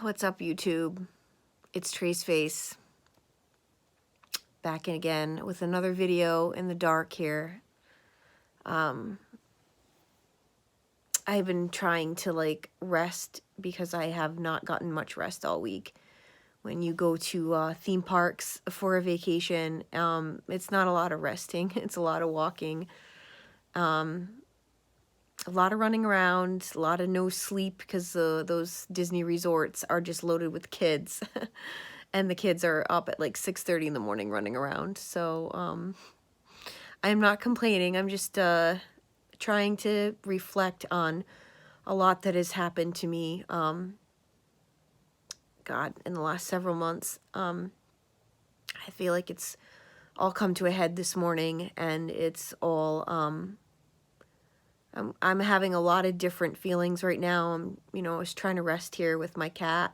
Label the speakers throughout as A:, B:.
A: What's up, YouTube? It's Trace Face back in again with another video in the dark here. I've been trying to rest because I have not gotten much rest all week. When you go to theme parks for a vacation, it's not a lot of resting. It's a lot of walking, a lot of running around, a lot of no sleep because those Disney resorts are just loaded with kids. And the kids are up at like 6:30 in the morning running around. So I am not complaining. I'm just trying to reflect on a lot that has happened to me, God, in the last several months. I feel like it's all come to a head this morning, and it's all, I'm having a lot of different feelings right now. I was trying to rest here with my cat.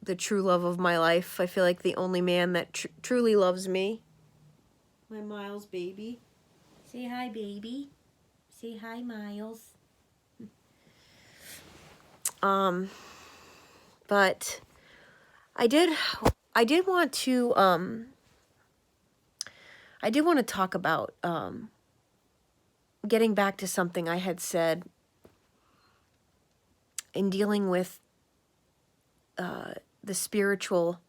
A: The true love of my life. I feel like the only man that truly loves me. My Miles baby. Say hi, baby. Say hi, Miles. But I did want to talk about getting back to something I had said in dealing with the spiritual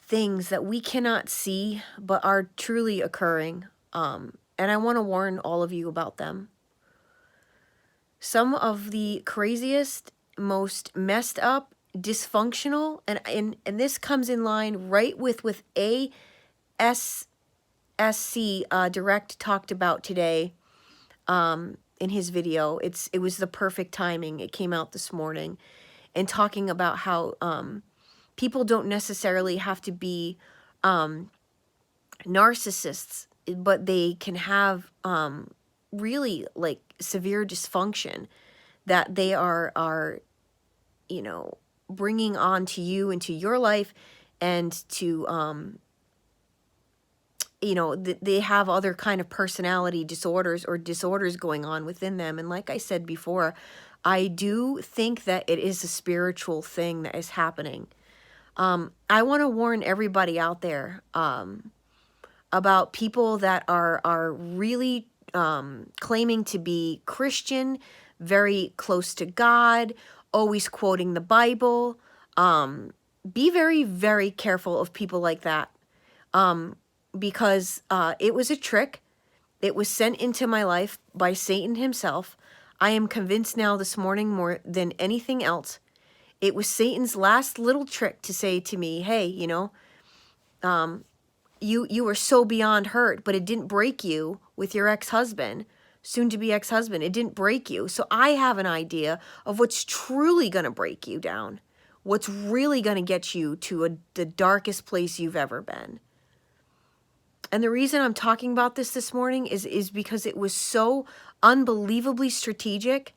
A: things that we cannot see but are truly occurring. And I want to warn all of you about them. Some of the craziest, most messed up, dysfunctional, and this comes in line right with ASSC Direct talked about today in his video. It was the perfect timing. It came out this morning, and talking about how people don't necessarily have to be narcissists, but they can have really severe dysfunction that they are bringing on to you into your life, and to they have other kind of personality disorders or disorders going on within them. And like I said before, I do think that it is a spiritual thing that is happening. I want to warn everybody out there about people that are really claiming to be Christian, very close to God, always quoting the Bible. Be very, very careful of people like that, because it was a trick. It was sent into my life by Satan himself. I am convinced now this morning more than anything else, it was Satan's last little trick to say to me, hey, you were so beyond hurt, but it didn't break you with your ex-husband, soon-to-be ex-husband. It didn't break you. So I have an idea of what's truly going to break you down, what's really going to get you to the darkest place you've ever been. And the reason I'm talking about this morning is because it was so unbelievably strategic.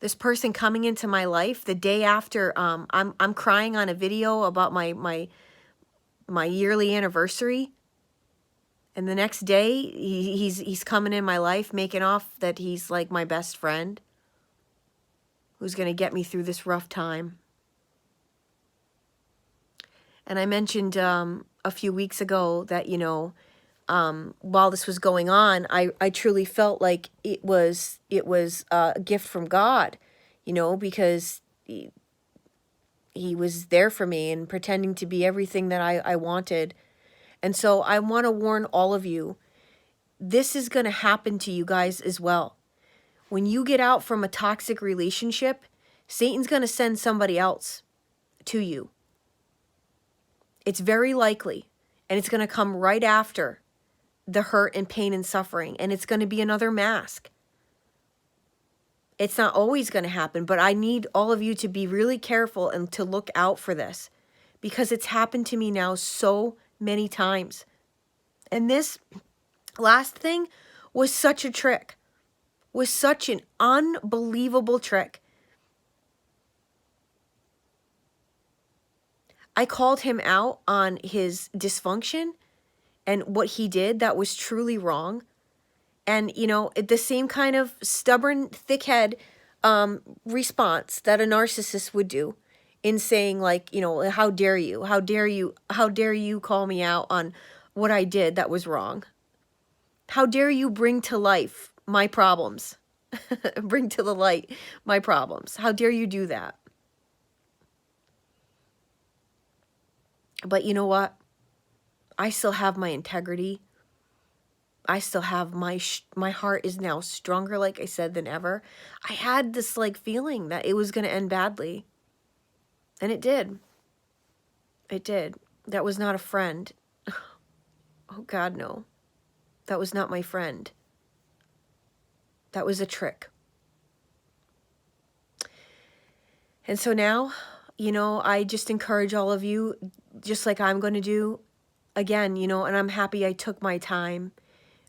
A: This person coming into my life the day after I'm crying on a video about my yearly anniversary, and the next day he's coming in my life making off that he's like my best friend who's going to get me through this rough time. And I mentioned a few weeks ago that, while this was going on, I truly felt like it was a gift from God, because he was there for me and pretending to be everything that I wanted. And so I want to warn all of you, this is going to happen to you guys as well. When you get out from a toxic relationship, Satan's going to send somebody else to you. It's very likely, and it's going to come right after the hurt and pain and suffering, and it's going to be another mask. It's not always going to happen, but I need all of you to be really careful and to look out for this, because it's happened to me now so many times. And this last thing was such a trick, was such an unbelievable trick. I called him out on his dysfunction and what he did that was truly wrong. And, the same kind of stubborn thickhead response that a narcissist would do in saying, like, how dare you? How dare you? How dare you call me out on what I did that was wrong? How dare you bring to life my problems? Bring to the light my problems. How dare you do that? But you know what? I still have my integrity. I still have my heart is now stronger, like I said, than ever. I had this like feeling that it was going to end badly. And it did. It did. That was not a friend. Oh God, no. That was not my friend. That was a trick. And so now, I just encourage all of you, just like I'm going to do again, and I'm happy I took my time.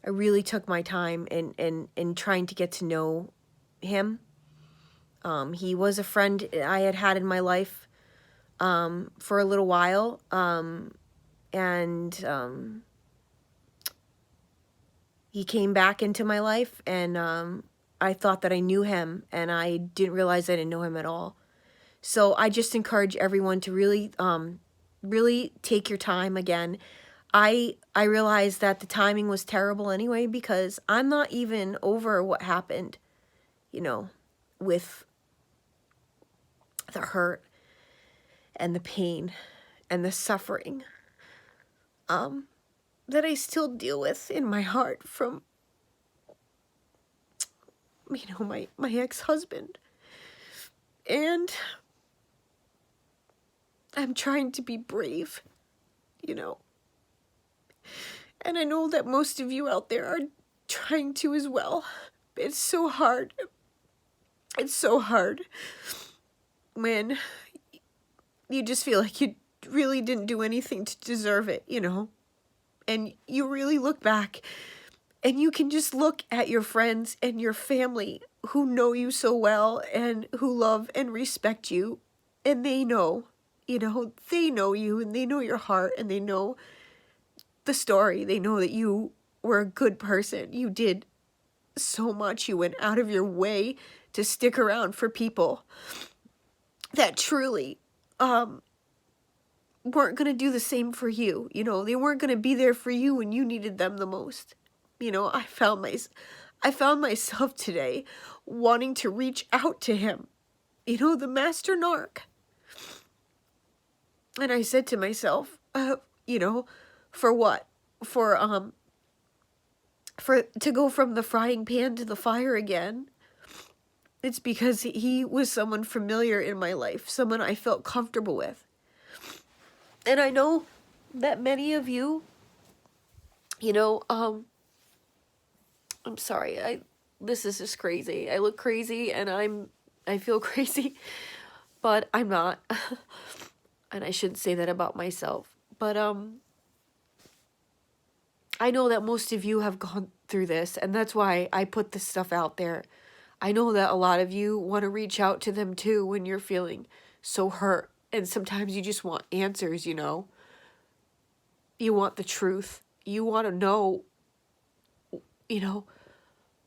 A: I really took my time in trying to get to know him. He was a friend I had in my life for a little while. And he came back into my life, and I thought that I knew him, and I didn't realize I didn't know him at all. So I just encourage everyone to really, really take your time again. I realized that the timing was terrible anyway, because I'm not even over what happened, with the hurt and the pain and the suffering that I still deal with in my heart from, my ex-husband. And I'm trying to be brave, and I know that most of you out there are trying to as well. It's so hard. It's so hard when you just feel like you really didn't do anything to deserve it, and you really look back and you can just look at your friends and your family who know you so well and who love and respect you, and they know, they know you, and they know your heart, and they know the story. They know that you were a good person. You did so much. You went out of your way to stick around for people that truly weren't going to do the same for you. They weren't going to be there for you when you needed them the most. I found myself today wanting to reach out to him, the master narc. And I said to myself, for what? For to go from the frying pan to the fire again? It's because he was someone familiar in my life, someone I felt comfortable with. And I know that many of you, I'm sorry, this is just crazy. I look crazy and I feel crazy, but I'm not. And I shouldn't say that about myself. But I know that most of you have gone through this, and that's why I put this stuff out there. I know that a lot of you want to reach out to them too when you're feeling so hurt. And sometimes you just want answers, You want the truth. You want to know,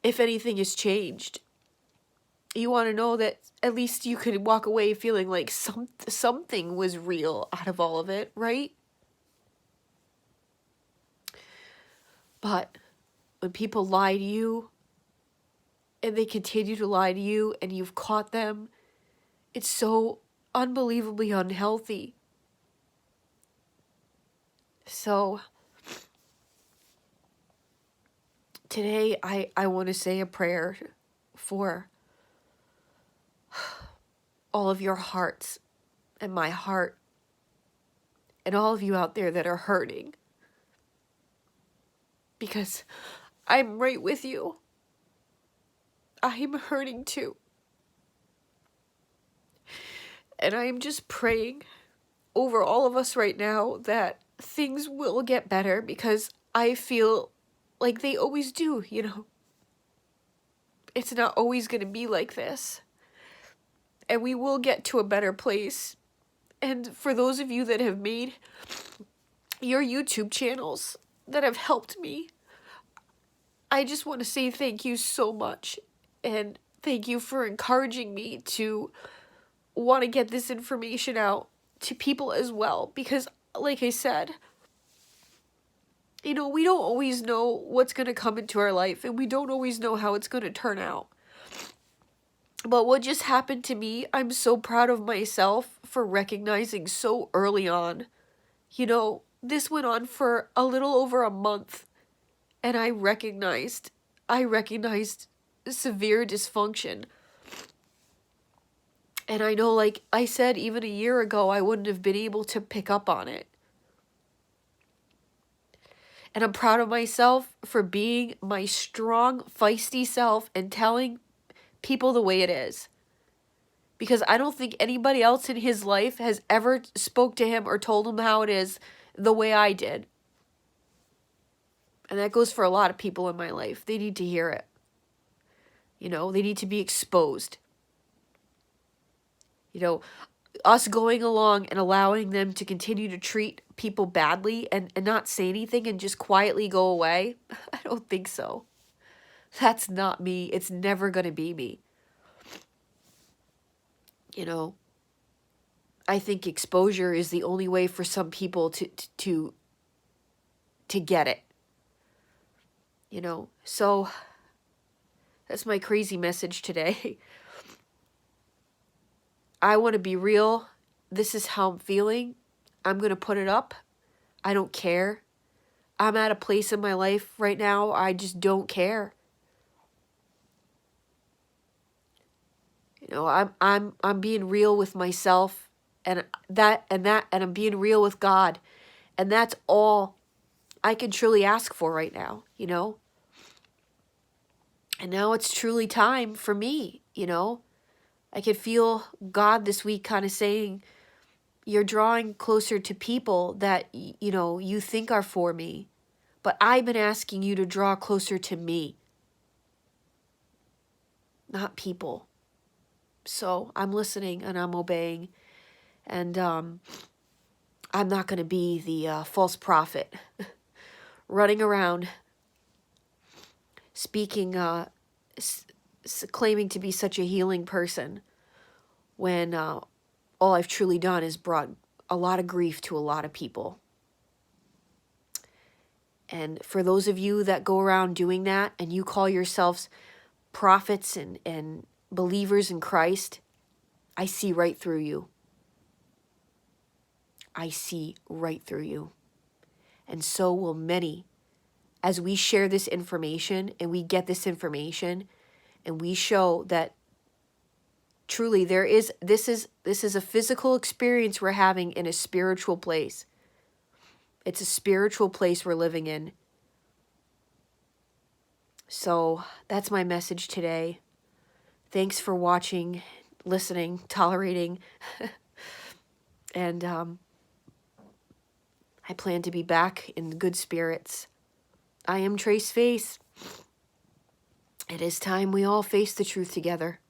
A: if anything has changed. You want to know that at least you could walk away feeling like something was real out of all of it, right? But when people lie to you, and they continue to lie to you, and you've caught them, it's so unbelievably unhealthy. So today I want to say a prayer for all of your hearts and my heart and all of you out there that are hurting, because I'm right with you. I'm hurting too. And I am just praying over all of us right now that things will get better, because I feel like they always do, It's not always going to be like this. And we will get to a better place. And for those of you that have made your YouTube channels that have helped me, I just want to say thank you so much. And
B: Thank you for encouraging me to want to get this information out to people as well. Because, like I said, we don't always know what's going to come into our life, and we don't always know how it's going to turn out. But what just happened to me, I'm so proud of myself for recognizing so early on. This went on for a little over a month, and I recognized severe dysfunction. And I know, like I said, even a year ago, I wouldn't have been able to pick up on it. And I'm proud of myself for being my strong, feisty self and telling people the way it is. Because I don't think anybody else in his life has ever spoke to him or told him how it is the way I did. And that goes for a lot of people in my life. They need to hear it. They need to be exposed. Us going along and allowing them to continue to treat people badly and not say anything and just quietly go away, I don't think so. That's not me. It's never going to be me. I think exposure is the only way for some people to get it. So that's my crazy message today. I want to be real. This is how I'm feeling. I'm going to put it up. I don't care. I'm at a place in my life right now, I just don't care. I'm being real with myself and I'm being real with God. And that's all I can truly ask for right now, And now it's truly time for me, I could feel God this week kind of saying, you're drawing closer to people that, you think are for me. But I've been asking you to draw closer to me, not people. So I'm listening and I'm obeying. And I'm not going to be the false prophet running around speaking, claiming to be such a healing person when all I've truly done is brought a lot of grief to a lot of people. And for those of you that go around doing that and you call yourselves prophets and believers in Christ, I see right through you. I see right through you. And so will many. As we share this information and we get this information and we show that truly this is a physical experience we're having in a spiritual place. It's a spiritual place we're living in. So that's my message today. Thanks for watching, listening, tolerating. And I plan to be back in good spirits. I am Trace Face. It is time we all face the truth together.